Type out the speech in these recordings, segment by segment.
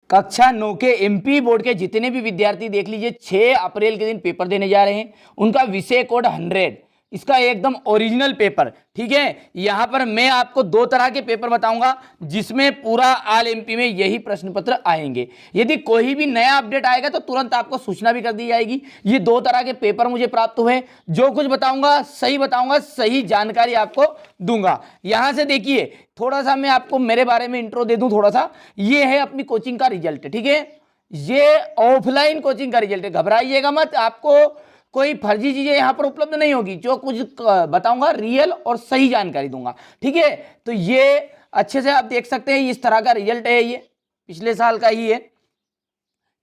कक्षा 9 के MP board के जितने भी विद्यार्थी देख लीजिए 6 अप्रैल के दिन पेपर देने जा रहे हैं। उनका विषय कोड 100, इसका एकदम ओरिजिनल पेपर, ठीक है। यहां पर मैं आपको 2 तरह के पेपर बताऊंगा जिसमें पूरा ऑल एमपी में यही प्रश्न पत्र आएंगे। यदि कोई भी नया अपडेट आएगा तो तुरंत आपको सूचना भी कर दी जाएगी। ये 2 तरह के पेपर मुझे प्राप्त हुए। जो कुछ बताऊंगा, सही जानकारी आपको दूंगा। यहां से देखिए, थोड़ा सा मैं आपको मेरे बारे में इंट्रो दे दूं थोड़ा सा। ये है अपनी कोचिंग का रिजल्ट, ठीक है। ये ऑफलाइन कोचिंग का रिजल्ट है, घबराइएगा मत। आपको कोई फर्जी चीजें यहां पर उपलब्ध नहीं होगी। जो कुछ बताऊंगा रियल और सही जानकारी दूंगा, ठीक है। तो ये अच्छे से आप देख सकते हैं, इस तरह का रिजल्ट है, ये पिछले साल का ही है।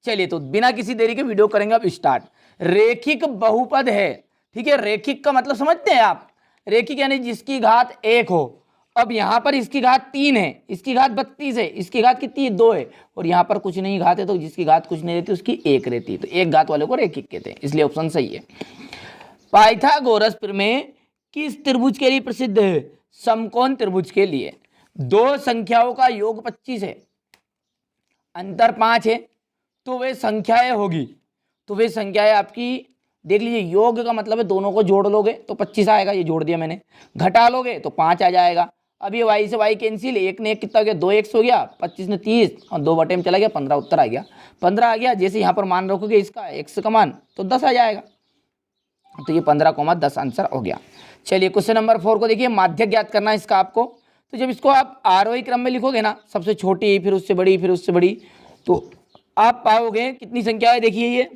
चलिए, तो बिना किसी देरी के वीडियो करेंगे अब स्टार्ट। रेखिक बहुपद है, ठीक है। रेखिक का मतलब समझते हैं आप? रेखिक यानी जिसकी घात 1 हो। अब यहां पर इसकी घात 3 है, इसकी घात 32 है, इसकी घात कितनी है? 2 है, और यहां पर कुछ नहीं घात है, तो जिसकी घात कुछ नहीं रहती उसकी 1 रहती है। तो एक घात वाले को रेखिक कहते हैं, इसलिए ऑप्शन सही है। पाइथागोरस प्रमेय किस त्रिभुज के लिए प्रसिद्ध है? समकोण त्रिभुज के लिए। 2 संख्याओं का योग 25 है, अंतर 5 है, तो वे संख्याएं होगी। तो वे संख्याएं आपकी देख लीजिए, योग का मतलब है दोनों को जोड़ लोगे तो 25 आएगा, ये जोड़ दिया मैंने। घटा लोगे तो 5 आ जाएगा। अब ये y से y कैंसिल, 1 ने 1 कितना हो गया? 2x हो गया, 25 ने 30 और 2 बटे में चला गया, 15 उत्तर आ गया। 15 आ गया। जैसे यहाँ पर मान रखोगे इसका x का मान, तो 10 आ जाएगा। तो ये 15,10 आंसर हो गया। चलिए, क्वेश्चन नंबर 4 को देखिए। माध्यक ज्ञात करना है इसका आपको। तो जब इसको आप आरोही क्रम में लिखोगे ना, सबसे छोटी फिर उससे बड़ी फिर उससे बड़ी, तो आप पाओगे कितनी संख्या है? देखिए ये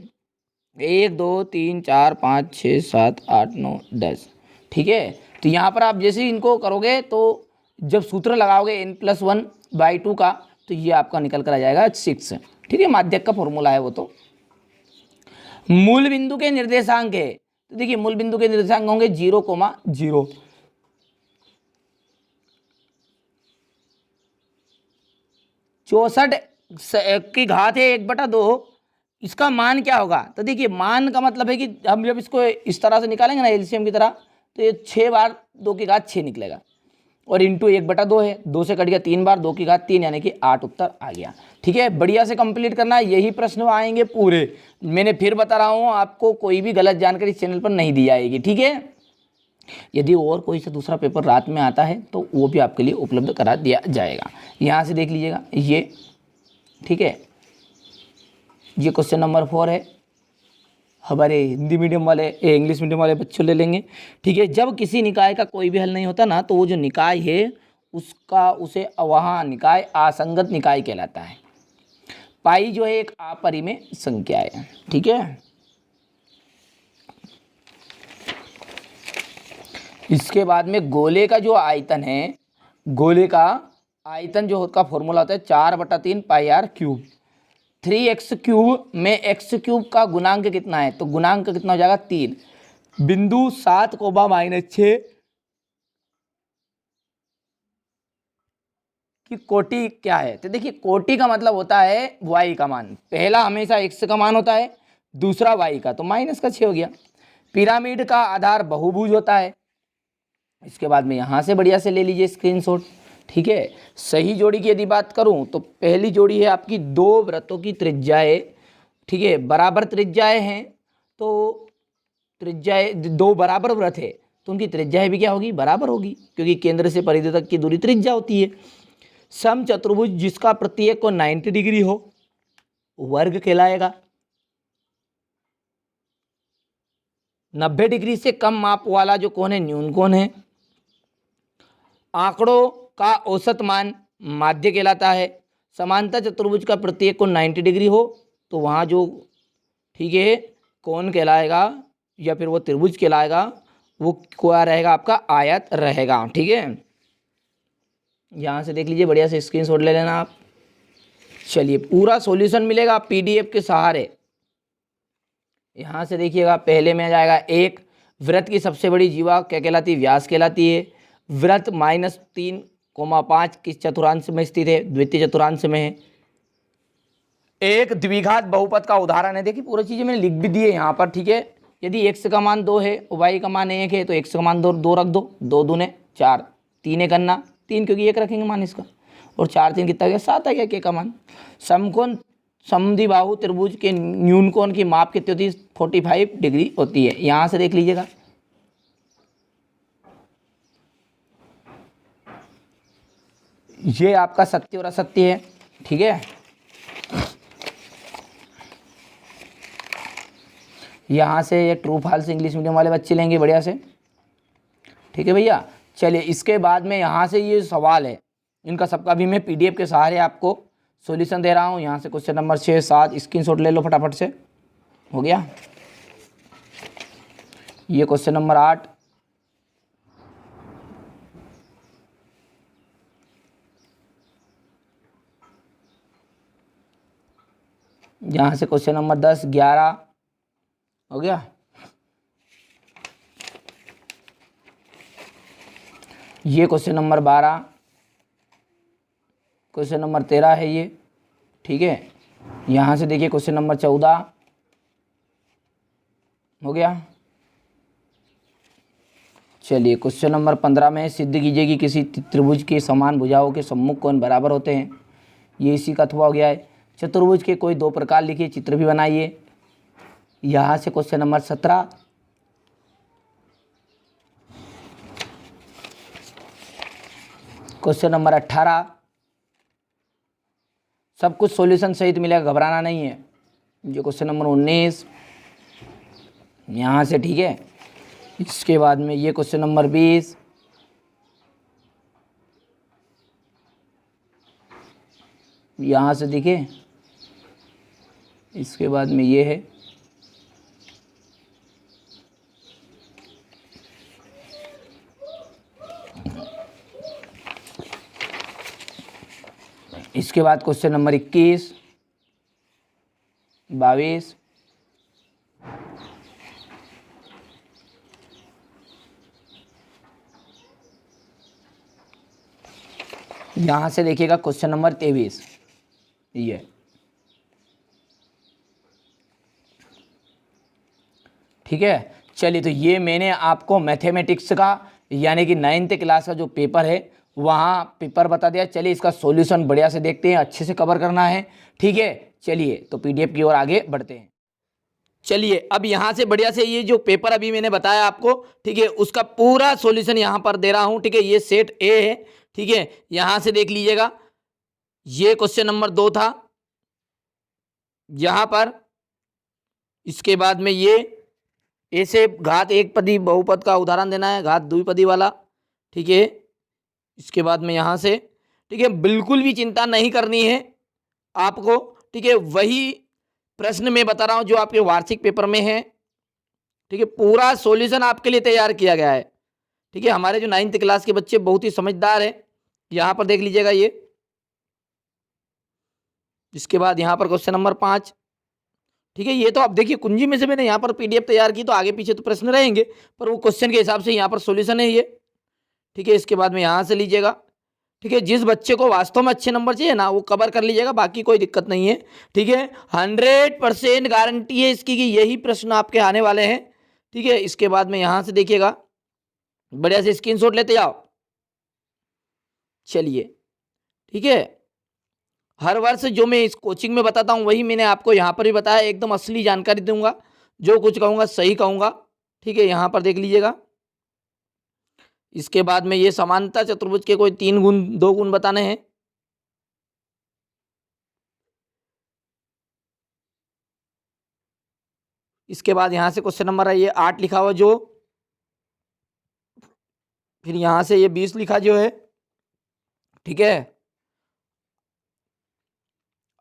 1 2 3 4 5 6 7 8 9 10, ठीक है। तो यहाँ पर आप जैसे इनको करोगे तो जब सूत्र लगाओगे n+1/2 का, तो ये आपका निकल कर आ जाएगा 6, ठीक है। माध्यक का फॉर्मूला है वो। तो मूल बिंदु के निर्देशांक है, तो देखिए मूल बिंदु के निर्देशांक होंगे 0,0। 64 की घात है 1/2, इसका मान क्या होगा? तो देखिए मान का मतलब है कि हम जब इसको इस तरह से निकालेंगे ना एलसीएम की तरह, तो ये 6 बार 2 की घात 6 निकलेगा, और इंटू 1/2 है, 2 से कट गया 3 बार, 2 की घात 3 यानी कि 8 उत्तर आ गया, ठीक है। बढ़िया से कंप्लीट करना है, यही प्रश्न आएंगे पूरे। मैंने फिर बता रहा हूँ, आपको कोई भी गलत जानकारी इस चैनल पर नहीं दी जाएगी, ठीक है। यदि और कोई सा दूसरा पेपर रात में आता है तो वो भी आपके लिए उपलब्ध करा दिया जाएगा। यहाँ से देख लीजिएगा ये, ठीक है। ये क्वेश्चन नंबर 4 है, हमारे हिंदी मीडियम वाले इंग्लिश मीडियम वाले बच्चों ले लेंगे, ठीक है। जब किसी निकाय का कोई भी हल नहीं होता ना, तो वो जो निकाय है उसे वहाँ निकाय असंगत निकाय कहलाता है। पाई जो है एक अपरिमेय संख्या है, ठीक है। इसके बाद में गोले का जो आयतन है, गोले का आयतन जो का फॉर्मूला होता है 4/3 πr³। 3x³ में x³ का गुणांक कितना है? तो गुणांक कितना हो जाएगा? 3। बिंदु 7,-6 की कोटि क्या है? तो देखिए कोटि का मतलब होता है y का मान। पहला हमेशा x का मान होता है, दूसरा y का, तो -6 हो गया। पिरामिड का आधार बहुभुज होता है। इसके बाद में यहाँ से बढ़िया से ले लीजिए स्क्रीनशॉट, ठीक है। सही जोड़ी की यदि बात करूं तो पहली जोड़ी है आपकी 2 वृत्तों की त्रिज्याएं, ठीक है, बराबर त्रिज्याएं हैं। तो त्रिज्याएं 2 बराबर वृत्त है तो उनकी त्रिज्याएं भी क्या होगी? बराबर होगी, क्योंकि केंद्र से परिधि तक की दूरी त्रिज्या होती है। समचतुर्भुज जिसका प्रत्येक को 90 डिग्री हो वर्ग कहलाएगा। 90 डिग्री से कम माप वाला जो कोण है न्यून कोण है। आंकड़ों का औसत मान माध्य कहलाता है। समांतर चतुर्भुज का प्रत्येक कोण 90 डिग्री हो तो वहाँ जो, ठीक है, कोण कहलाएगा या फिर वो त्रिभुज कहलाएगा, वो क्या रहेगा? आपका आयत रहेगा, ठीक है। यहाँ से देख लीजिए, बढ़िया से स्क्रीनशॉट ले लेना आप। चलिए, पूरा सॉल्यूशन मिलेगा पीडीएफ के सहारे। यहाँ से देखिएगा, पहले में आ जाएगा 1, वृत्त की सबसे बड़ी जीवा क्या कहलाती है? व्यास कहलाती है। वृत्त -3,5 किस चतुर्थांश में स्थित है? द्वितीय चतुर्थांश में है। एक द्विघात बहुपद का उदाहरण है। देखिए पूरी चीजें मैंने लिख भी दी है यहाँ पर, ठीक है। यदि x का मान 2 है और y का मान 1 है तो x का मान 2 रख दो, 2 दूने 4, 3 करना 3 क्योंकि 1 रखेंगे मान इसका, और 4 3 कितना गया 7 आ गया के का मान। समकोण समद्विबाहु त्रिभुज के न्यून कोण की माप कितनी होती है 45 डिग्री होती है। यहाँ से देख लीजिएगा, ये आपका सत्य और असत्य है, ठीक है। यहाँ से ये ट्रू फॉल्स इंग्लिश मीडियम वाले बच्चे लेंगे बढ़िया से, ठीक है भैया। चलिए इसके बाद में यहाँ से ये सवाल है, इनका सबका भी मैं PDF के सहारे आपको सॉल्यूशन दे रहा हूँ। यहाँ से क्वेश्चन नंबर 6 7 स्क्रीनशॉट ले लो फटाफट से, हो गया। ये क्वेश्चन नंबर 8, यहाँ से क्वेश्चन नंबर 10 11 हो गया। ये क्वेश्चन नंबर 12, क्वेश्चन नंबर 13 है ये, ठीक है। यहाँ से देखिए क्वेश्चन नंबर 14 हो गया। चलिए क्वेश्चन नंबर 15 में सिद्ध कीजिए कि किसी त्रिभुज के समान भुजाओं के सम्मुख कोण बराबर होते हैं। ये इसी का अथवा हो गया है। चतुर्भुज के कोई 2 प्रकार लिखिए, चित्र भी बनाइए। यहाँ से क्वेश्चन नंबर 17, क्वेश्चन नंबर 18, सब कुछ सॉल्यूशन सहित मिलेगा, घबराना नहीं है। जो क्वेश्चन नंबर 19 यहाँ से, ठीक है। इसके बाद में ये क्वेश्चन नंबर 20, यहाँ से देखिए। इसके बाद में ये है, इसके बाद क्वेश्चन नंबर 21 22, यहाँ से देखिएगा क्वेश्चन नंबर 23 ये, ठीक है। चलिए तो ये मैंने आपको मैथमेटिक्स का यानी कि 9th क्लास का जो पेपर है वहाँ पेपर बता दिया। चलिए इसका सॉल्यूशन बढ़िया से देखते हैं, अच्छे से कवर करना है, ठीक है। चलिए तो PDF की ओर आगे बढ़ते हैं। चलिए अब यहाँ से बढ़िया से ये जो पेपर अभी मैंने बताया आपको, ठीक है, उसका पूरा सॉल्यूशन यहाँ पर दे रहा हूँ, ठीक है। ये सेट A है, ठीक है। यहाँ से देख लीजिएगा, ये क्वेश्चन नंबर 2 था यहाँ पर। इसके बाद में ये ऐसे घात एक पदी बहुपद का उदाहरण देना है, घात द्विपदी वाला, ठीक है। इसके बाद में यहाँ से, ठीक है, बिल्कुल भी चिंता नहीं करनी है आपको, ठीक है। वही प्रश्न मैं बता रहा हूँ जो आपके वार्षिक पेपर में है, ठीक है। पूरा सॉल्यूशन आपके लिए तैयार किया गया है, ठीक है। हमारे जो 9th क्लास के बच्चे बहुत ही समझदार हैं, यहाँ पर देख लीजिएगा ये। इसके बाद यहाँ पर क्वेश्चन नंबर 5, ठीक है। ये तो आप देखिए कुंजी में से मैंने यहाँ पर PDF तैयार की, तो आगे पीछे तो प्रश्न रहेंगे पर वो क्वेश्चन के हिसाब से यहाँ पर सॉल्यूशन है ये, ठीक है। इसके बाद में यहाँ से लीजिएगा, ठीक है। जिस बच्चे को वास्तव में अच्छे नंबर चाहिए ना वो कवर कर लीजिएगा, बाकी कोई दिक्कत नहीं है, ठीक है। 100% गारंटी है इसकी कि यही प्रश्न आपके आने वाले हैं, ठीक है। इसके बाद में यहाँ से देखिएगा, बढ़िया से स्क्रीनशॉट लेते जाओ। चलिए ठीक है, हर वर्ष जो मैं इस कोचिंग में बताता हूँ वही मैंने आपको यहाँ पर भी बताया, एकदम असली जानकारी दूंगा, जो कुछ कहूँगा सही कहूँगा, ठीक है। यहाँ पर देख लीजिएगा। इसके बाद में ये समानता चतुर्भुज के कोई 3 गुण 2 गुण बताने हैं। इसके बाद यहाँ से क्वेश्चन नंबर है ये 8 लिखा हुआ जो, फिर यहाँ से ये 20 लिखा जो है, ठीक है।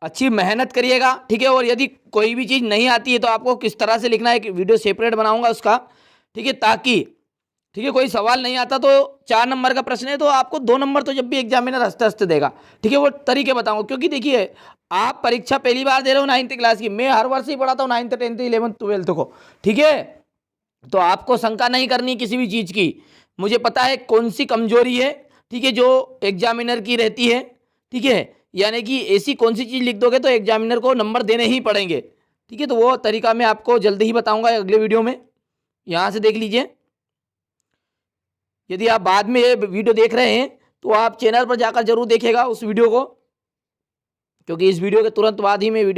अच्छी मेहनत करिएगा, ठीक है। और यदि कोई भी चीज़ नहीं आती है तो आपको किस तरह से लिखना है, एक वीडियो सेपरेट बनाऊंगा उसका, ठीक है, ताकि, ठीक है, कोई सवाल नहीं आता तो 4 नंबर का प्रश्न है तो आपको 2 नंबर तो जब भी एग्जामिनर हंसते हंसते देगा, ठीक है। वो तरीके बताऊंगा, क्योंकि देखिए आप परीक्षा पहली बार दे रहे हो 9th क्लास की, मैं हर वर्ष ही पढ़ाता हूँ 9th 10th 11th 12th को, ठीक है। तो आपको शंका नहीं करनी किसी भी चीज़ की, मुझे पता है कौन सी कमजोरी है, ठीक है, जो एग्जामिनर की रहती है, ठीक है। यानी कि ऐसी कौन सी चीज़ लिख दोगे तो एग्जामिनर को नंबर देने ही पड़ेंगे, ठीक है। तो वो तरीका मैं आपको जल्दी ही बताऊंगा अगले वीडियो में। यहाँ से देख लीजिए, यदि आप बाद में ये वीडियो देख रहे हैं तो आप चैनल पर जाकर जरूर देखिएगा उस वीडियो को, क्योंकि इस वीडियो के तुरंत बाद ही मैं वीडियो